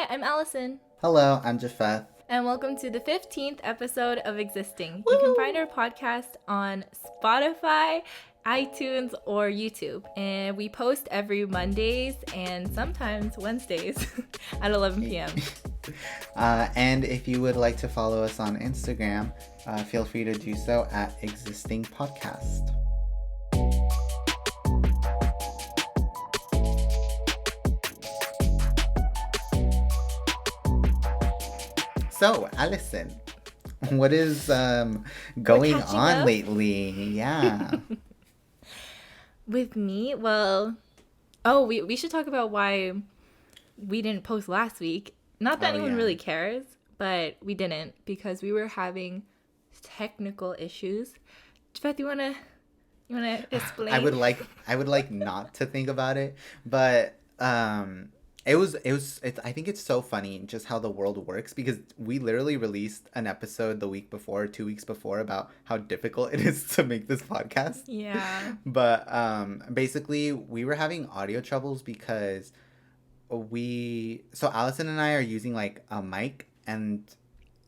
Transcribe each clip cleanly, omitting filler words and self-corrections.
Hi, I'm Allison. Hello, I'm Jafeth. And welcome to the 15th episode of Existing. Woo! You can find our podcast on Spotify, iTunes, or YouTube. And we post every Mondays and sometimes Wednesdays at 11 p.m. And if you would like to follow us on Instagram, feel free to do so at existingpodcast. So, Allison, what is going on up? lately? Yeah. With me? We should talk about why we didn't post last week. Not that anyone really cares, but we didn't because we were having technical issues. Beth, you wanna explain? I would like not to think about it, but I think it's so funny just how the world works, because we literally released an episode the week before, 2 weeks before, about how difficult it is to make this podcast. Yeah. But basically we were having audio troubles because so Allison and I are using like a mic, and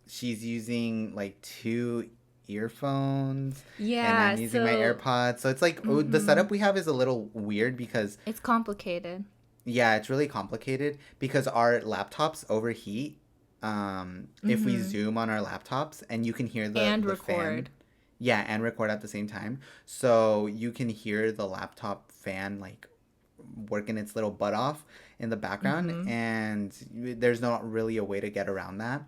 she's using like two earphones. Yeah. And I'm using my AirPods. So it's like the setup we have is a little weird because it's complicated. Yeah, it's really complicated because our laptops overheat if we Zoom on our laptops, and you can hear the record. Fan. Yeah, and record at the same time. So you can hear the laptop fan like working its little butt off in the background, and there's not really a way to get around that.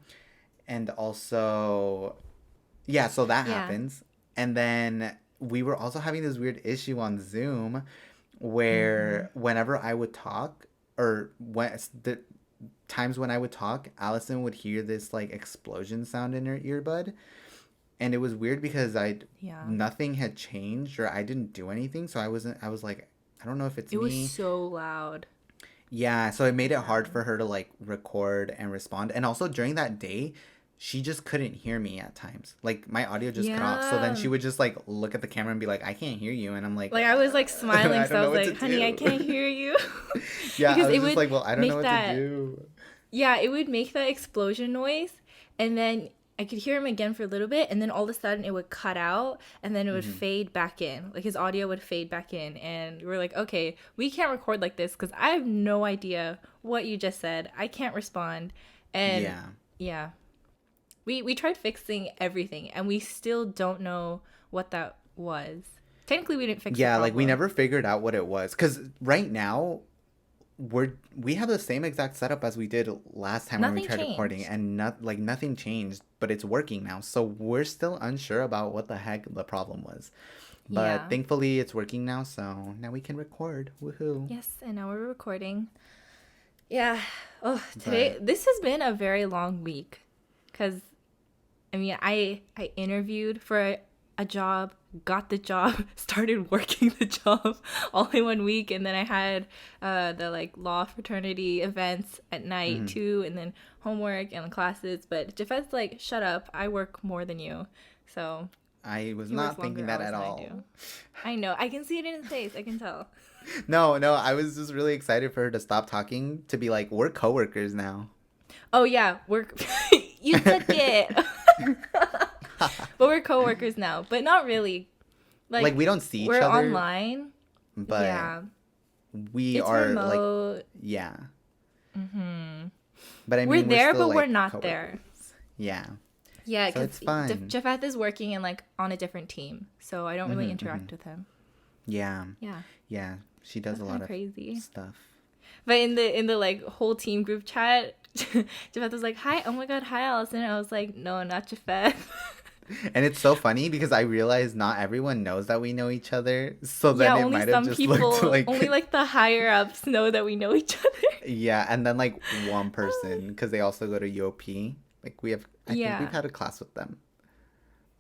And also, yeah, so that happens. And then we were also having this weird issue on Zoom where whenever I would talk, or when the times when I would talk, Allison would hear this like explosion sound in her earbud, and it was weird because nothing had changed, or I didn't do anything, so I was like, I don't know if it's me. It was so loud. Yeah, so it made it hard for her to like record and respond, and also during that day she just couldn't hear me at times. Like, my audio just cut off. So then she would just, like, look at the camera and be like, I can't hear you. And I'm like... Like, I was, like, smiling. So I was like, honey, I can't hear you. Yeah, because I was just like, well, I don't know what to do. Yeah, it would make that explosion noise. And then I could hear him again for a little bit. And then all of a sudden it would cut out. And then it would fade back in. Like, his audio would fade back in. And we were like, okay, we can't record like this because I have no idea what you just said. I can't respond. And yeah. We tried fixing everything, and we still don't know what that was. Technically, we didn't fix the problem. Like, we never figured out what it was. Because right now, we have the same exact setup as we did last time when we tried recording. And nothing changed, but it's working now. So we're still unsure about what the heck the problem was. But thankfully, it's working now, so now we can record. Woohoo. Yes, and now we're recording. Yeah. Oh, this has been a very long week. Because... I mean, I interviewed for a job, got the job, started working the job all in 1 week, and then I had the like law fraternity events at night too, and then homework and classes. But Jafeth's like, shut up, I work more than you. So I was not thinking that at all. I know, I can see it in his face, I can tell. No, I was just really excited for her to stop talking, to be like, we're coworkers now. Oh yeah, you took it. But we're coworkers now, but not really. Like we don't see each other. We're online, but we it's are remote. Like, yeah. But I mean, we're there, still, but like, we're not coworkers. There. Yeah. Yeah, so it's fun. Jafeth is working in like on a different team, so I don't really interact with him. Yeah. She does a lot of crazy stuff. But in the like whole team group chat, Jafeth was like, "Hi, oh my god, hi Allison." I was like, "No, not Jafeth." And it's so funny because I realized not everyone knows that we know each other. So then it might have just looked like... only like the higher ups know that we know each other. Yeah, and then like one person, because they also go to UOP. Like I think we've had a class with them.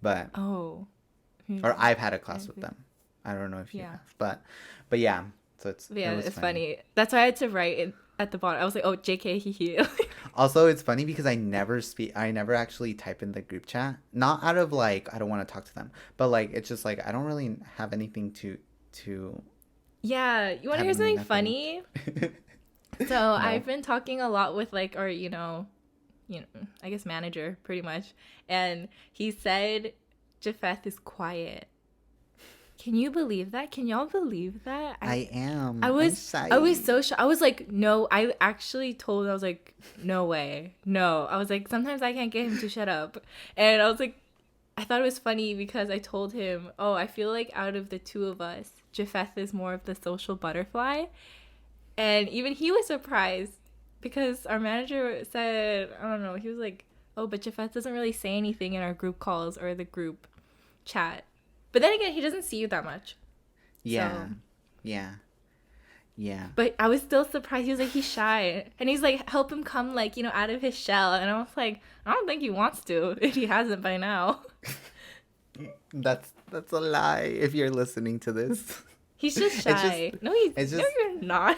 But... Oh. Or I've had a class with them. I don't know if you have. But yeah. So it's funny. That's why I had to write it at the bottom. I was like, oh, JK, hee hee. Also, it's funny because I never actually type in the group chat. Not out of like, I don't want to talk to them. But like, it's just like, I don't really have anything to Yeah. You want to hear something funny? So I've been talking a lot with like our, I guess manager pretty much. And he said Jafeth is quiet. Can you believe that? Can y'all believe that? I am. I was so shocked. I was like, no, I actually told him, I was like, no way. No. I was like, sometimes I can't get him to shut up. And I was like, I thought it was funny because I told him, oh, I feel like out of the two of us, Jafeth is more of the social butterfly. And even he was surprised because our manager said, I don't know, he was like, oh, but Jafeth doesn't really say anything in our group calls or the group chat. But then again, he doesn't see you that much. Yeah. So. Yeah. But I was still surprised. He was like, he's shy. And he's like, help him come, like, out of his shell. And I was like, I don't think he wants to if he hasn't by now. That's a lie if you're listening to this. He's just shy. No, you're not.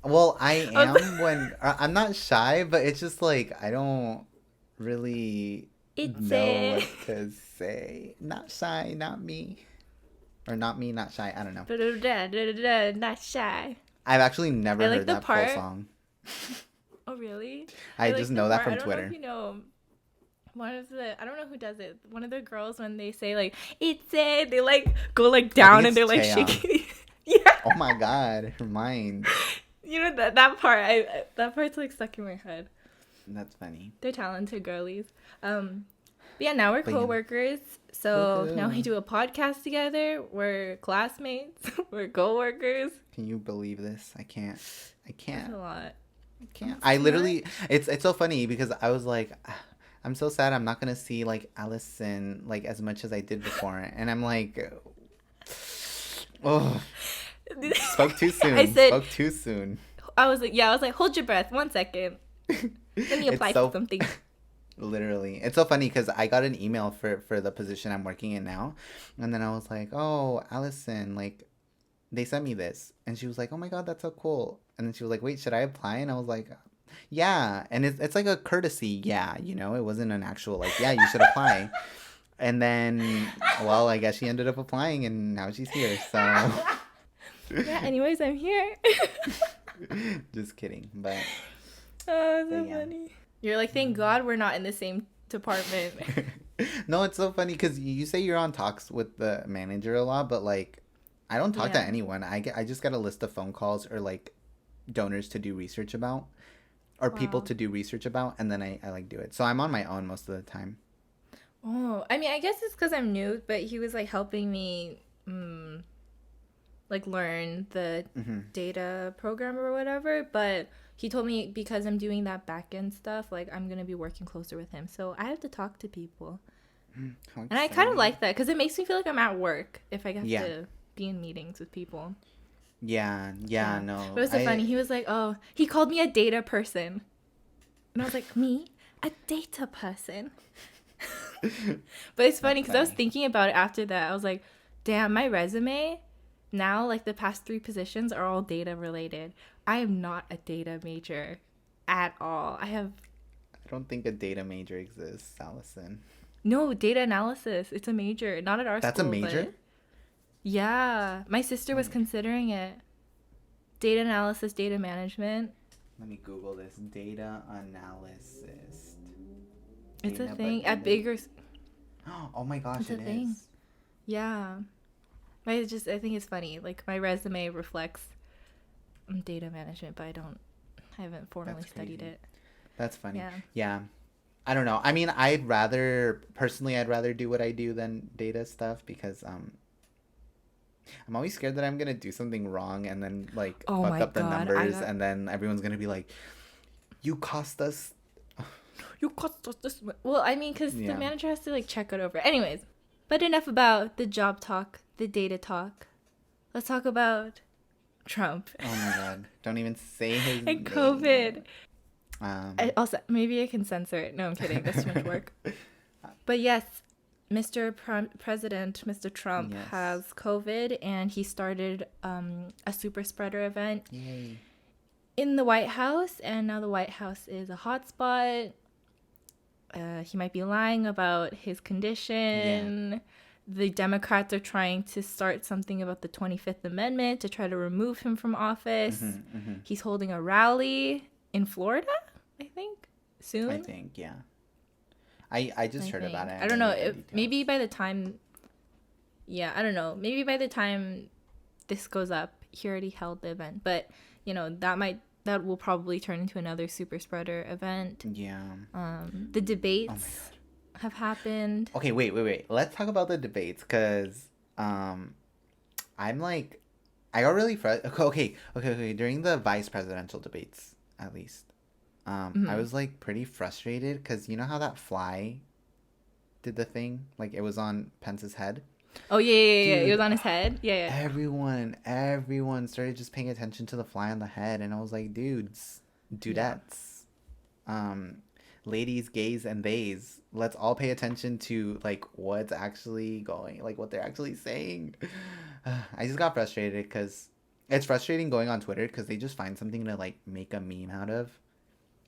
Well, I am when I'm not shy, but it's just like I don't really know what to say. Not shy, not me. Or not me, not shy. I don't know. Not shy. I've actually never heard that full song. Oh, really? I just know that from I Twitter. don't know if you know I don't know who does it. One of the girls, when they say like it's it, they like go like down and they're like shaking. Yeah. Oh my god, her mind. That part. That part's like stuck in my head. That's funny. They're talented girlies. But yeah, now we're coworkers. So now we do a podcast together. We're classmates. We're coworkers. Can you believe this? I can't. That's a lot. I can't. I literally. It's so funny because I was like, I'm so sad I'm not gonna see like Allison like as much as I did before, and I'm like, oh, spoke too soon. Spoke too soon. I was like, hold your breath, 1 second. Let me apply for something. Literally, it's so funny because I got an email for the position I'm working in now, and then I was like, oh, Allison, like, they sent me this, and she was like, oh my god, that's so cool. And then she was like, wait, should I apply? And I was like, yeah. And it's like a courtesy, yeah, it wasn't an actual like, yeah, you should apply. And then, well, I guess she ended up applying, and now she's here. So yeah. Anyways, I'm here. Just kidding, but oh, so funny. You're like, thank God we're not in the same department. No, it's so funny because you say you're on talks with the manager a lot, but like, I don't talk to anyone. I just get a list of phone calls or like donors to do research about, or people to do research about, and then I like do it. So I'm on my own most of the time. Oh, I mean, I guess it's because I'm new, but he was like helping me, like learn the data program or whatever. But he told me because I'm doing that back end stuff, like I'm gonna be working closer with him, so I have to talk to people. And I kind of like that because it makes me feel like I'm at work if I get to be in meetings with people. Yeah, no. But it was so funny. He was like, oh, he called me a data person. And I was like, me? A data person? But it's funny because I was thinking about it after that. I was like, damn, my resume now, like the past 3 positions are all data related. I am not a data major at all. I don't think a data major exists, Allison. No, data analysis. It's a major. Not at our school. That's a major? Yeah. My sister was considering it. Data analysis, data management. Let me Google this. Data analysis. It's a thing at bigger. Oh my gosh, it is. Yeah. I think it's funny. Like my resume reflects data management, but I haven't formally studied it. That's funny. Yeah. I don't know. I mean, I'd rather do what I do than data stuff because I'm always scared that I'm gonna do something wrong and then like fuck up the numbers and then everyone's gonna be like, you cost us this. Well, I mean, because the manager has to like check it over. Anyways, but enough about the job talk, the data talk. Let's talk about Trump. Oh my god! Don't even say his name. And COVID. Also, maybe I can censor it. No, I'm kidding. That's too much work. But yes, Mr. President, Mr. Trump has COVID, and he started a super spreader event in the White House, and now the White House is a hotspot. He might be lying about his condition. the Democrats are trying to start something about the 25th Amendment to try to remove him from office. He's holding a rally in Florida, I think, soon. I think, yeah. I just heard about it. I don't know. Maybe by the time... Yeah, I don't know. Maybe by the time this goes up, he already held the event. But, you know, that will probably turn into another super spreader event. Yeah. The debates have happened. Okay, wait. Let's talk about the debates, because I'm like, I got really frustrated. Okay. During the vice presidential debates, at least, I was like pretty frustrated because you know how that fly did the thing? Like it was on Pence's head. Oh yeah. It was on his head. Yeah. Everyone started just paying attention to the fly on the head, and I was like, dudettes, ladies, gays, and theys, let's all pay attention to like what's actually going, like what they're actually saying. I just got frustrated because it's frustrating going on Twitter because they just find something to like make a meme out of,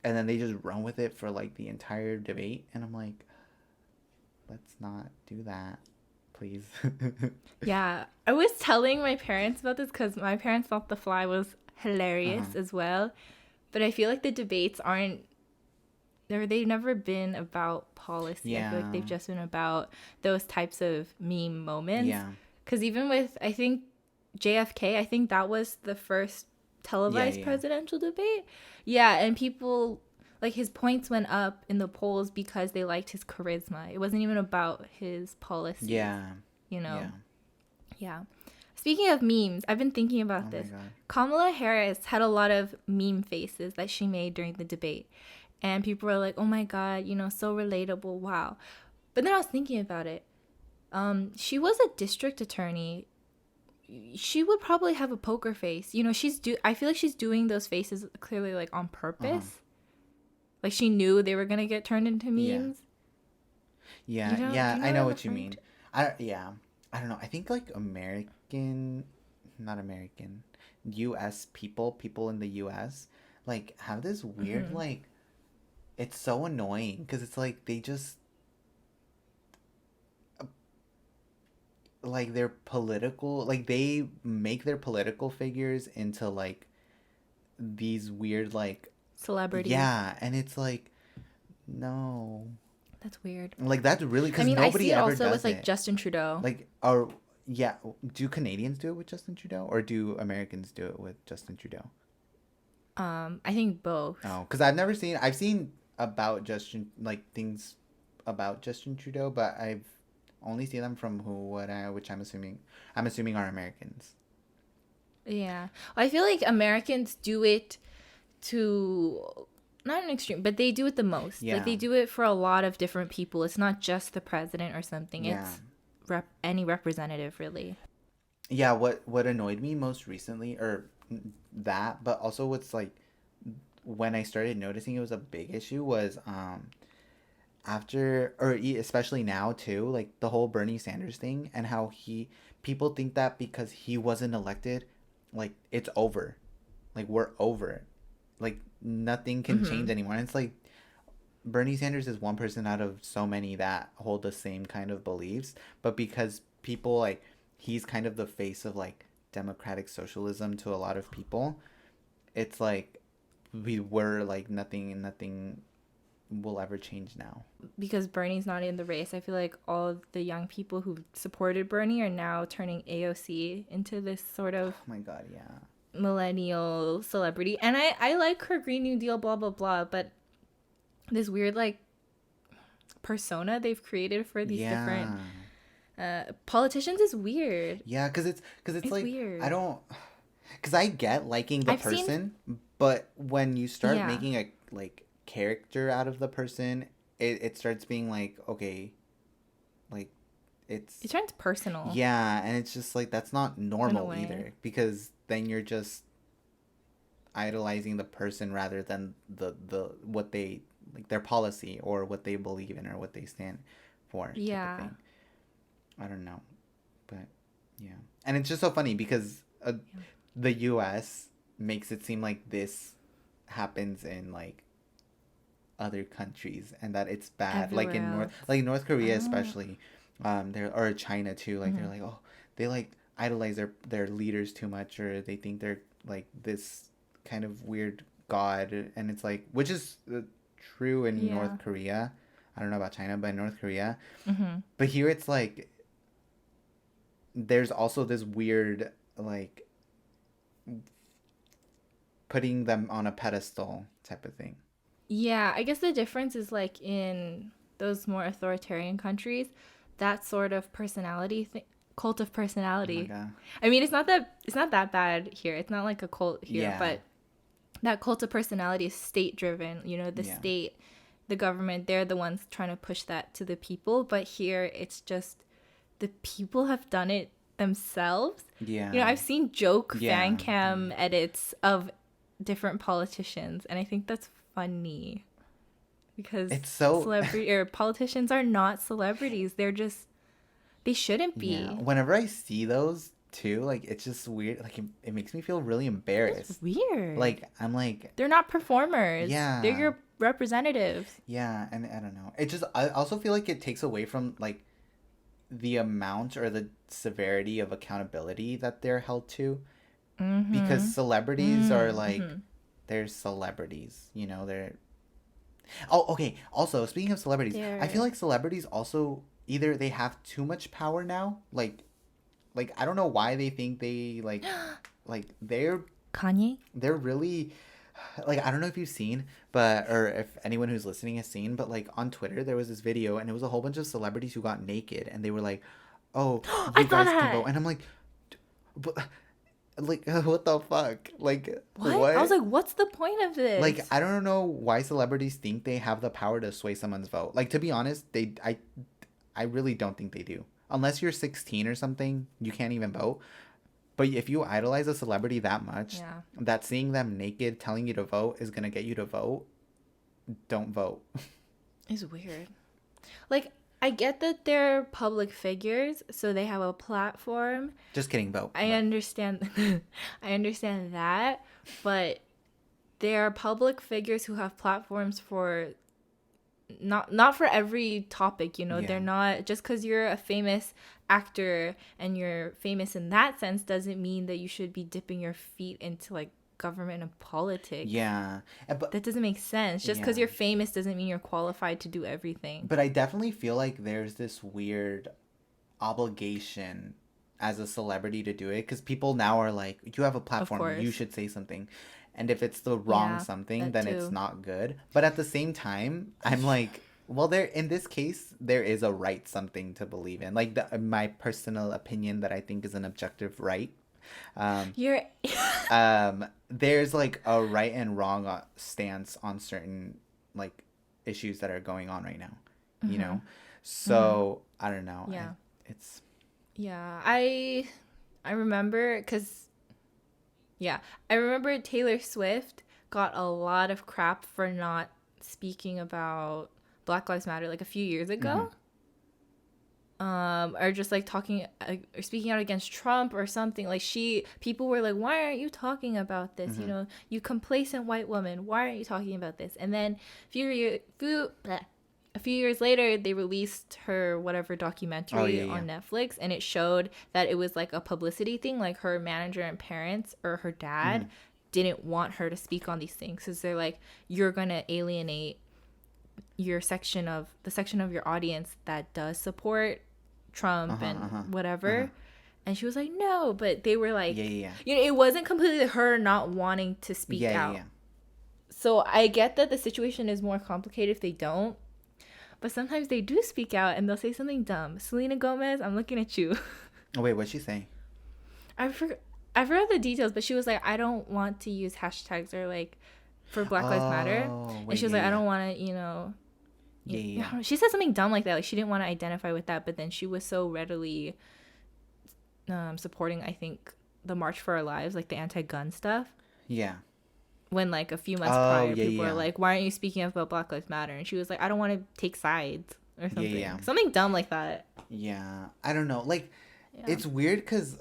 and then they just run with it for like the entire debate, and I'm like, let's not do that. Please. Yeah, I was telling my parents about this because my parents thought the fly was hilarious as well, but I feel like the debates they've never been about policy. Yeah. I feel like they've just been about those types of meme moments. Yeah, because even with, I think, JFK, I think that was the first televised presidential debate. Yeah, and people... like his points went up in the polls because they liked his charisma. It wasn't even about his policy. Yeah. You know? Yeah. Speaking of memes, I've been thinking about this. Kamala Harris had a lot of meme faces that she made during the debate. And people were like, oh my God, you know, so relatable. Wow. But then I was thinking about it. She was a district attorney. She would probably have a poker face. You know, I feel like she's doing those faces clearly like on purpose. Like, she knew they were going to get turned into memes. Yeah, I know what you mean. I don't know. I think, like, U.S. people in the U.S., like, have this weird, like, it's so annoying. Because it's, like, they just, like, their political, like, they make their political figures into, like, these weird, like, celebrities. Yeah, and it's like, no. That's weird. Like, that's really... because nobody ever does it. I see it also with, like, Justin Trudeau. Like, do Canadians do it with Justin Trudeau? Or do Americans do it with Justin Trudeau? I think both. Oh, because I've seen about Justin, like, things about Justin Trudeau, but I've only seen them from which I'm assuming are Americans. Yeah. I feel like Americans do it to, not an extreme, but they do it the most. Yeah. Like, they do it for a lot of different people. It's not just the president or something. Yeah. It's any representative, really. Yeah, what annoyed me most recently, or that, but also what's like, when I started noticing it was a big issue, was after, or especially now too, like the whole Bernie Sanders thing, and how people think that because he wasn't elected, like, it's over. Like, we're over it. Like, nothing can change anymore. And it's like, Bernie Sanders is one person out of so many that hold the same kind of beliefs. But because people, like, he's kind of the face of, like, democratic socialism to a lot of people, it's like, we're like, nothing will ever change now. Because Bernie's not in the race, I feel like all of the young people who supported Bernie are now turning AOC into this sort of... oh my God, yeah. millennial celebrity. And I like her Green New Deal, blah blah blah, but this weird like persona they've created for these different politicians is weird. Yeah, because it's like weird. I don't, because I get liking the person, but when you start making a like character out of the person, it starts being like, okay, like it turns personal. Yeah, and it's just like, that's not normal either, because then you're just idolizing the person rather than the what they like, their policy or what they believe in or what they stand for. Yeah, I don't know, but yeah, and it's just so funny because the U.S. makes it seem like this happens in like other countries and that it's bad. Everywhere like in North Korea especially. or China too. Like they're like, oh, they like idolize their leaders too much, or they think they're like this kind of weird god, and it's like, which is true in North Korea. I don't know about China, but in North Korea. But here it's like there's also this weird like putting them on a pedestal type of thing. Yeah, I guess the difference is like in those more authoritarian countries, that sort of personality cult of personality. Oh my God. I mean, it's not that bad here. It's not like a cult here, but that cult of personality is state driven. You know, the state, the government, they're the ones trying to push that to the people. But here, it's just the people have done it themselves. Yeah. You know, I've seen joke fan cam edits of different politicians, and I think that's funny because it's so celebrity or politicians are not celebrities. They're just, they shouldn't be. Yeah. Whenever I see those too, like it's just weird. Like it makes me feel really embarrassed. It's weird. Like I'm like, they're not performers. Yeah, they're your representatives. Yeah, and I don't know. It just, I also feel like it takes away from like the amount or the severity of accountability that they're held to, because celebrities are like, they're celebrities. You know, they're. Oh, okay. Also, speaking of celebrities, I feel like celebrities also either they have too much power now, like I don't know why they think they like they're Kanye. They're really like, I don't know if you've seen, but or if anyone who's listening has seen, but like on Twitter there was this video and it was a whole bunch of celebrities who got naked and they were like, "Oh, you guys can vote," and I'm like, but, like what the fuck? Like what? I was like, what's the point of this? Like I don't know why celebrities think they have the power to sway someone's vote. Like to be honest, I really don't think they do. Unless you're 16 or something, you can't even vote. But if you idolize a celebrity that much, that seeing them naked telling you to vote is going to get you to vote, don't vote. It's weird. Like, I get that they're public figures, so they have a platform. Just kidding, vote. I understand. I understand that, but they're public figures who have platforms for not for every topic, you know. They're not, just because you're a famous actor and you're famous in that sense doesn't mean that you should be dipping your feet into like government and politics. But that doesn't make sense. Just because you're famous doesn't mean you're qualified to do everything. But I definitely feel like there's this weird obligation as a celebrity to do it, because people now are like, you have a platform, you should say something. And if it's the wrong something, then it's not good. But at the same time, I'm like, well, there, in this case, there is a right something to believe in. Like my personal opinion that I think is an objective right. There's like a right and wrong stance on certain like issues that are going on right now, you know? So I don't know. I remember because I remember Taylor Swift got a lot of crap for not speaking about Black Lives Matter like a few years ago. Or just like talking or speaking out against Trump or something. Like people were like, why aren't you talking about this? You know, you complacent white woman, why aren't you talking about this? And then a few years later, they released her whatever documentary on Netflix, and it showed that it was like a publicity thing. Like her manager and parents or her dad didn't want her to speak on these things because they're like, you're gonna alienate the section of your audience that does support Trump and whatever. And she was like, no, but they were like, you know, it wasn't completely her not wanting to speak out. So I get that the situation is more complicated if they don't. But sometimes they do speak out and they'll say something dumb. Selena Gomez, I'm looking at you. Oh, wait, what'd she say? I forgot the details, but she was like, I don't want to use hashtags or like for Black Lives Matter. And she was like, I don't want to, you know. She said something dumb like that. Like she didn't want to identify with that, but then she was so readily supporting, I think, the March for Our Lives, like the anti-gun stuff. Yeah. When like a few months prior, people were like, why aren't you speaking up about Black Lives Matter? And she was like, I don't want to take sides or something. Something dumb like that. Yeah. I don't know. Like, it's weird because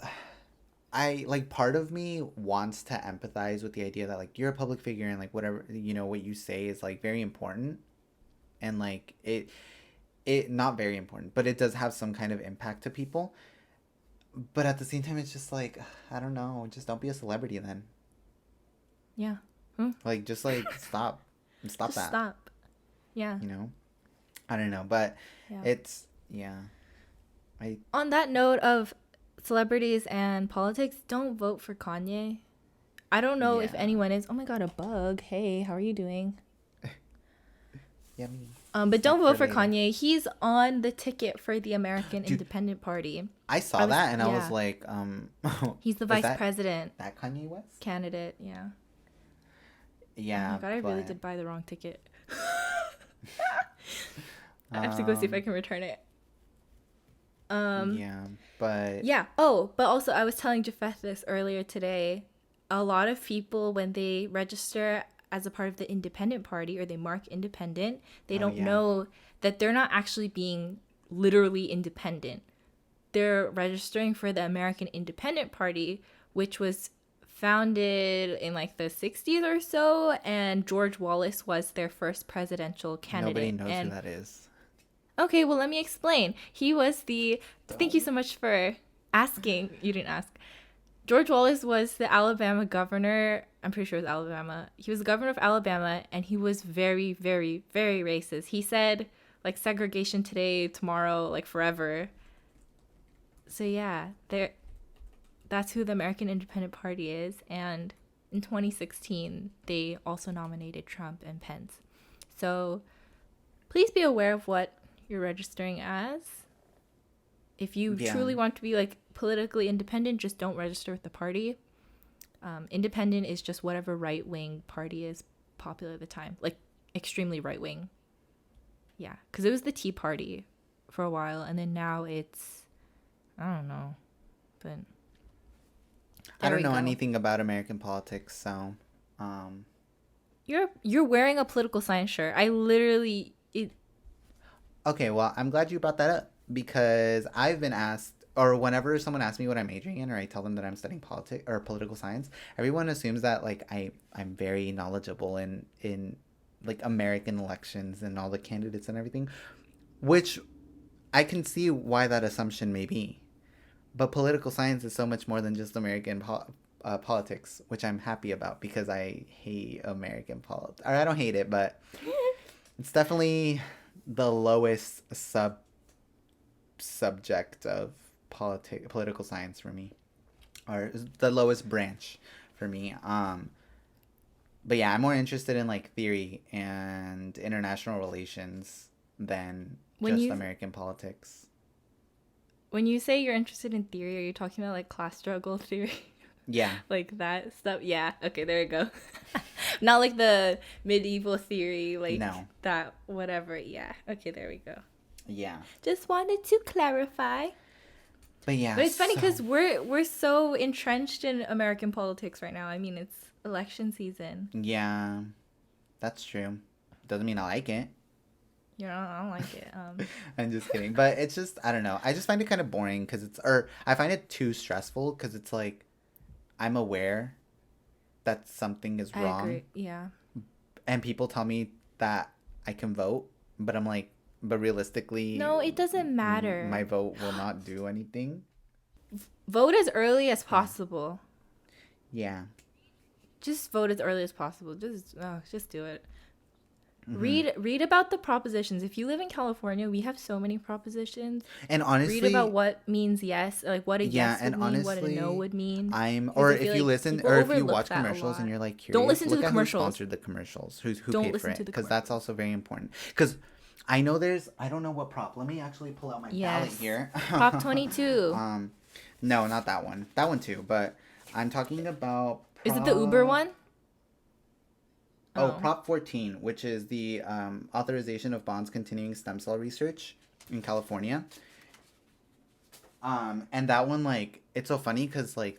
I, like, part of me wants to empathize with the idea that, like, you're a public figure and, like, whatever, you know, what you say is, like, very important. And, like, it not very important, but it does have some kind of impact to people. But at the same time, it's just like, I don't know, just don't be a celebrity then. Yeah. Like, just like stop Just that. stop. Yeah. You know, I don't know, but Yeah. it's On that note of celebrities and politics, don't vote for Kanye. I don't know if anyone is. Oh my god, a bug. Hey, how are you doing? Yummy. But don't vote for later. Kanye. He's on the ticket for the American Independent Party. I saw that and I was like, he's the vice president. That Kanye West Candidate, yeah. Yeah. Oh my god, I really did buy the wrong ticket. I have to go see if I can return it. Yeah, but yeah. Oh, but also I was telling Jafeth this earlier today. A lot of people, when they register as a part of the independent party or they mark independent, they don't know that they're not actually being literally independent. They're registering for the American Independent Party, which was founded in like the 60s or so, and George Wallace was their first presidential candidate. Nobody knows who that is. Okay, well, let me explain. He was thank you so much for asking. You didn't ask. George Wallace was the Alabama governor. I'm pretty sure it was Alabama. He was the governor of Alabama, and he was very, very, very racist. He said, like, segregation today, tomorrow, like, forever. So, yeah, that's who the American Independent Party is. And in 2016, they also nominated Trump and Pence. So, please be aware of what you're registering as. If you truly want to be like politically independent, just don't register with the party. Independent is just whatever right-wing party is popular at the time, like extremely right-wing. Yeah, because it was the Tea Party for a while, and then now it's, I don't know, but I don't know anything about American politics, so you're wearing a political science shirt. I literally Okay, well, I'm glad you brought that up because I've been asked, or whenever someone asks me what I'm majoring in, or I tell them that I'm studying politics or political science, everyone assumes that like I'm very knowledgeable in like American elections and all the candidates and everything, which I can see why that assumption may be. But political science is so much more than just American politics, which I'm happy about because I hate American politics. Or I don't hate it, but it's definitely the lowest subject of political science for me, or the lowest branch for me. But yeah, I'm more interested in like theory and international relations than American politics. When you say you're interested in theory, are you talking about like class struggle theory? Yeah. Like that stuff? Yeah. Okay, there we go. Not like the medieval theory, like that, whatever. Yeah. Okay, there we go. Yeah. Just wanted to clarify. But yeah. But it's funny because we're so entrenched in American politics right now. I mean, it's election season. Yeah. That's true. Doesn't mean I like it. You know, I don't like it. I'm just kidding. But it's just, I don't know. I just find it kind of boring because I find it too stressful because it's like, I'm aware that something is wrong. I agree. Yeah. And people tell me that I can vote, but I'm like, but realistically, no, it doesn't matter. My vote will not do anything. Vote as early as possible. Yeah. Just vote as early as possible. Just do it. Mm-hmm. Read about the propositions. If you live in California, we have so many propositions. And honestly, read about what means yes, like what a yes would mean, honestly, what a no would mean. If you listen or if you watch commercials and you're like curious, don't listen to the commercials. Who sponsored the commercials? Who paid for it? Because that's also very important. Because I know I don't know what prop. Let me actually pull out my ballot here. Prop 22. No, not that one. That one too. But I'm talking about. Is it the Uber one? Prop 14, which is the authorization of bonds continuing stem cell research in California. And that one, like, it's so funny because, like,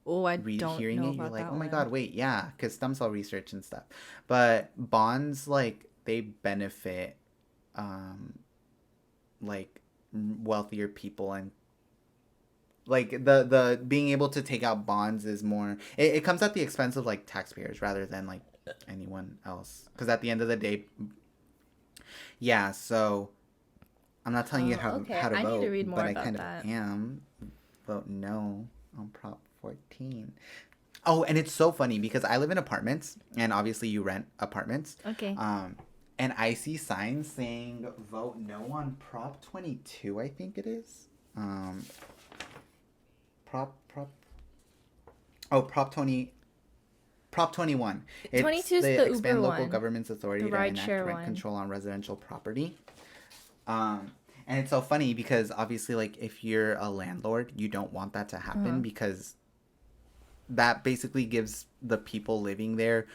hearing it, you're like, oh my god, wait, yeah, because stem cell research and stuff. But bonds, like, they benefit, like, wealthier people, and like the being able to take out bonds is more. It comes at the expense of like taxpayers rather than like anyone else, because at the end of the day, yeah. So I'm not telling you Okay. how to I vote, need to read more but I about kind that. of am. Vote no on Prop 14. Oh, and it's so funny because I live in apartments, and obviously you rent apartments. Okay. And I see signs saying vote no on Prop 22, I think it is. Prop Prop 20. Prop 21. It's 22 is the the expand Uber local one. government's authority The to enact rideshare rent one. control on residential property. And it's so funny because obviously, like, if you're a landlord, you don't want that to happen because that basically gives the people living there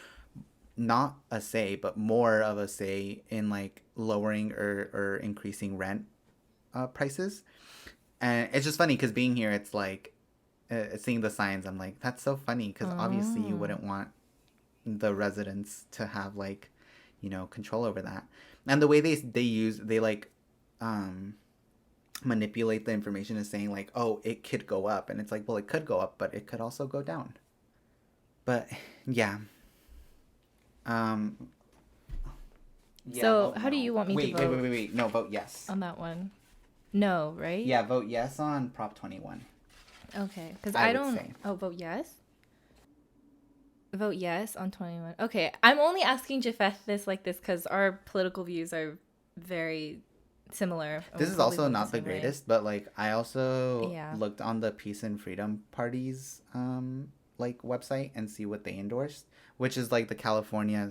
not a say, but more of a say in like lowering or increasing rent prices. And it's just funny because being here, it's like seeing the signs. I'm like, that's so funny because obviously you wouldn't want the residents to have like, you know, control over that. And the way they like manipulate the information is saying like, oh, it could go up, and it's like, well, it could go up, but it could also go down. But yeah. So how do you want me to vote? Wait. No, vote yes. On that one. No, right? Yeah, vote yes on Prop 21. Okay, because I I would don't... say. Oh, vote yes? Vote yes on 21. Okay, I'm only asking Jafeth this because our political views are very similar. This is also not the greatest, but like I also Yeah. looked on the Peace and Freedom Party's like website and see what they endorsed, which is like the California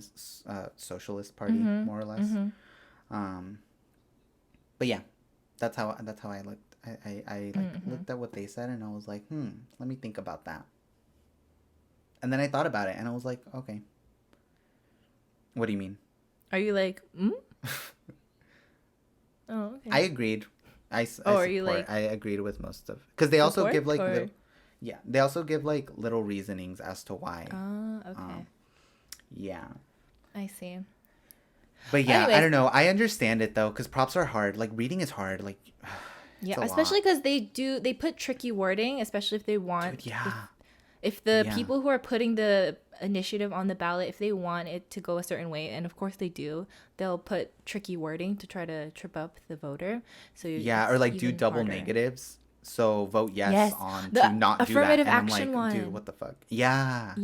Socialist Party, more or less. But yeah, that's how I looked. I looked at what they said and I was like, let me think about that. And then I thought about it and I was like, okay. What do you mean? Are you like, Oh, okay. I agreed. Are you like... I agreed with most of, because they also give like little, they also give like little reasonings as to why. Okay. Yeah. I see. But yeah, Anyways, I don't know. I understand it though, because props are hard. Like reading is hard. Like yeah, especially because they put tricky wording, especially if they want. Dude, yeah. If the people who are putting the initiative on the ballot, if they want it to go a certain way, and of course they do, they'll put tricky wording to try to trip up the voter. So or like do double negatives. So vote yes on to not do that. Affirmative And action I'm like, one. dude, what the fuck? Yeah.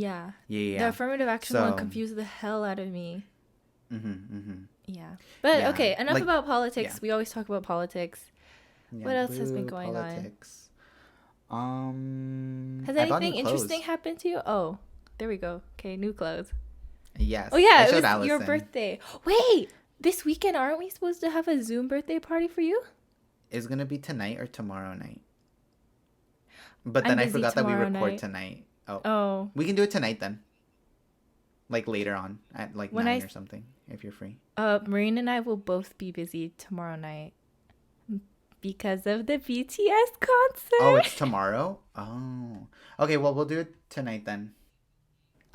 The affirmative action one confused the hell out of me. Yeah. But okay, enough about politics. We always talk about politics. Yeah, what else has been going on? Has anything interesting happened to you? Oh, there we go. Okay, new clothes. Yes. Oh yeah, it was Allison. your birthday. Wait, this weekend aren't we supposed to have a Zoom birthday party for you? It's gonna be tonight or tomorrow night. But then I forgot that we record tonight. Oh. We can do it tonight then. Like later on at like 9 or something, if you're free. Marine and I will both be busy tomorrow night. Because of the BTS concert. Oh, it's tomorrow? Oh. Okay, well, we'll do it tonight then.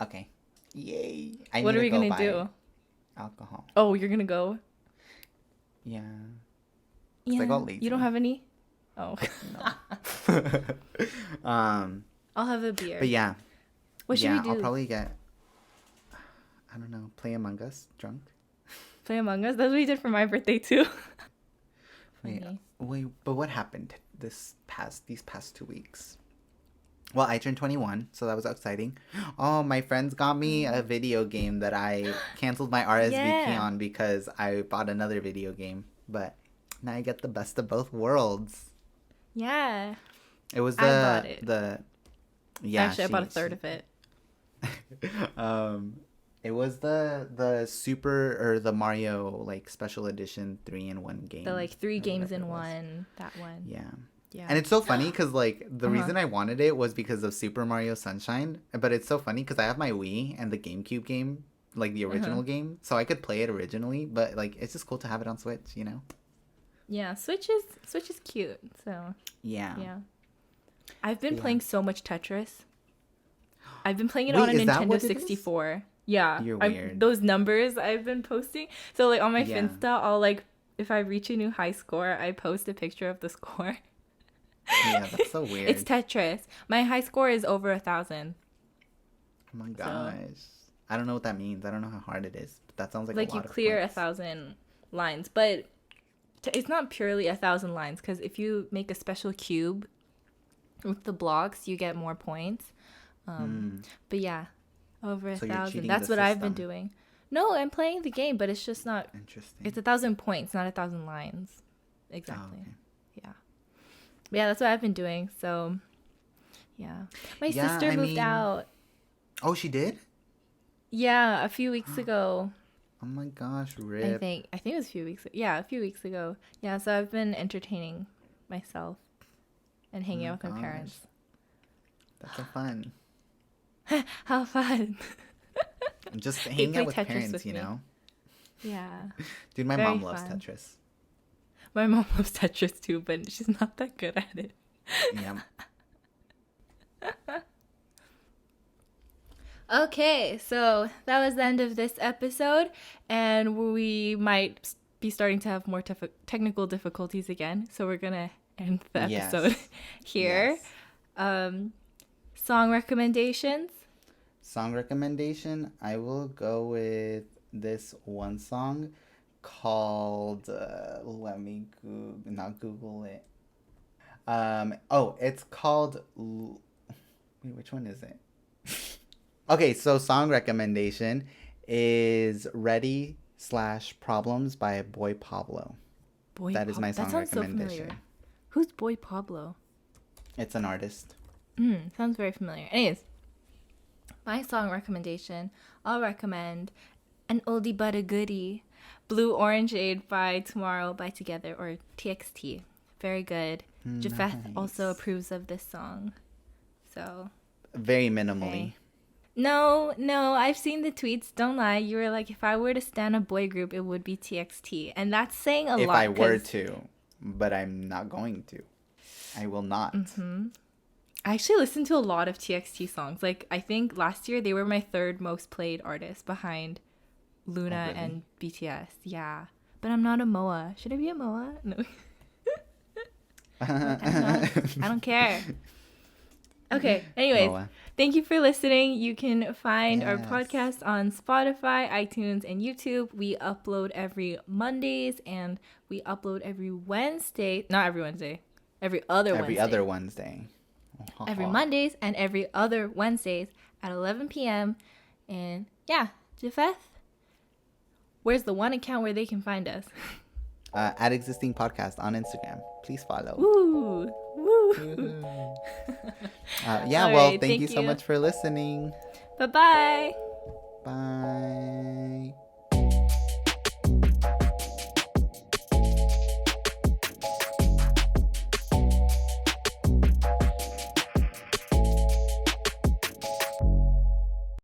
Okay. Yay. What are we going to do? Alcohol. Oh, you're going to go? Yeah. Yeah. I got lazy. You don't have any? Oh. No. I'll have a beer. But yeah. What should we do? I'll probably get, I don't know, play Among Us drunk. Play Among Us? That's what we did for my birthday too. Wait, but what happened these past 2 weeks? Well, I turned 21, so that was exciting. Oh, my friends got me a video game that I canceled my RSVP on because I bought another video game. But now I get the best of both worlds. Yeah. It was I bought a third of it. It was the Super or the Mario like special edition 3-in-1 game. The like 3 games in one. That one. Yeah. And it's so funny because like the reason I wanted it was because of Super Mario Sunshine. But it's so funny because I have my Wii and the GameCube game, like the original game, so I could play it originally. But like it's just cool to have it on Switch, you know. Yeah, Switch is cute. So yeah. I've been playing so much Tetris. I've been playing it on a Nintendo 64. Yeah. You're weird. Those numbers I've been posting. So like on my Finsta, I'll like, if I reach a new high score, I post a picture of the score. Yeah, that's so weird. It's Tetris. My high score is over 1,000. Oh my gosh. I don't know what that means. I don't know how hard it is. But that sounds like a lot you clear 1,000 lines. But it's not purely 1,000 lines, because if you make a special cube with the blocks, you get more points. But yeah, over 1,000. That's what I've been doing. No, I'm playing the game, but it's just not interesting. It's 1,000 points, not 1,000 lines. Exactly. Oh, okay. Yeah. But yeah, that's what I've been doing. So yeah, my sister moved out. Oh, she did? Yeah, a few weeks ago. Oh my gosh, rip. I think it was a few weeks. Yeah, a few weeks ago. Yeah, so I've been entertaining myself and hanging out with my parents. That's so fun. How fun. Just hanging out with parents, you know? Yeah. Dude, my mom loves Tetris. My mom loves Tetris too, but she's not that good at it. Yeah. Okay, so that was the end of this episode, and we might be starting to have more technical difficulties again, so we're gonna end the episode here. Song recommendations? Song recommendation, I will go with this one song called, let me not Google it. It's called, wait, which one is it? Okay, so song recommendation is Ready/Problems by Boy Pablo. That is my song recommendation. So who's Boy Pablo? It's an artist. Sounds very familiar. Anyways, my song recommendation, I'll recommend an oldie but a goodie, Blue Orangeade by Tomorrow by Together, or TXT. Very good. Jafeth also approves of this song. So very minimally. No, I've seen the tweets. Don't lie. You were like, if I were to stan a boy group, it would be TXT. And that's saying a lot. If I were to, but I'm not going to. I will not. I actually listened to a lot of TXT songs. Like, I think last year they were my third most played artist behind Luna and BTS. Yeah. But I'm not a MOA. Should I be a MOA? No. I don't care. Okay, anyways, thank you for listening. You can find our podcast on Spotify, iTunes, and YouTube. We upload every Mondays, and we upload every Wednesday. Not every Wednesday. Every other Wednesday. Every other Wednesday. Every Mondays and every other Wednesdays at 11 p.m. And yeah, Jafeth, where's the one account where they can find us? At Existing Podcast on Instagram. Please follow. Woo! Thank you so much for listening. Bye-bye.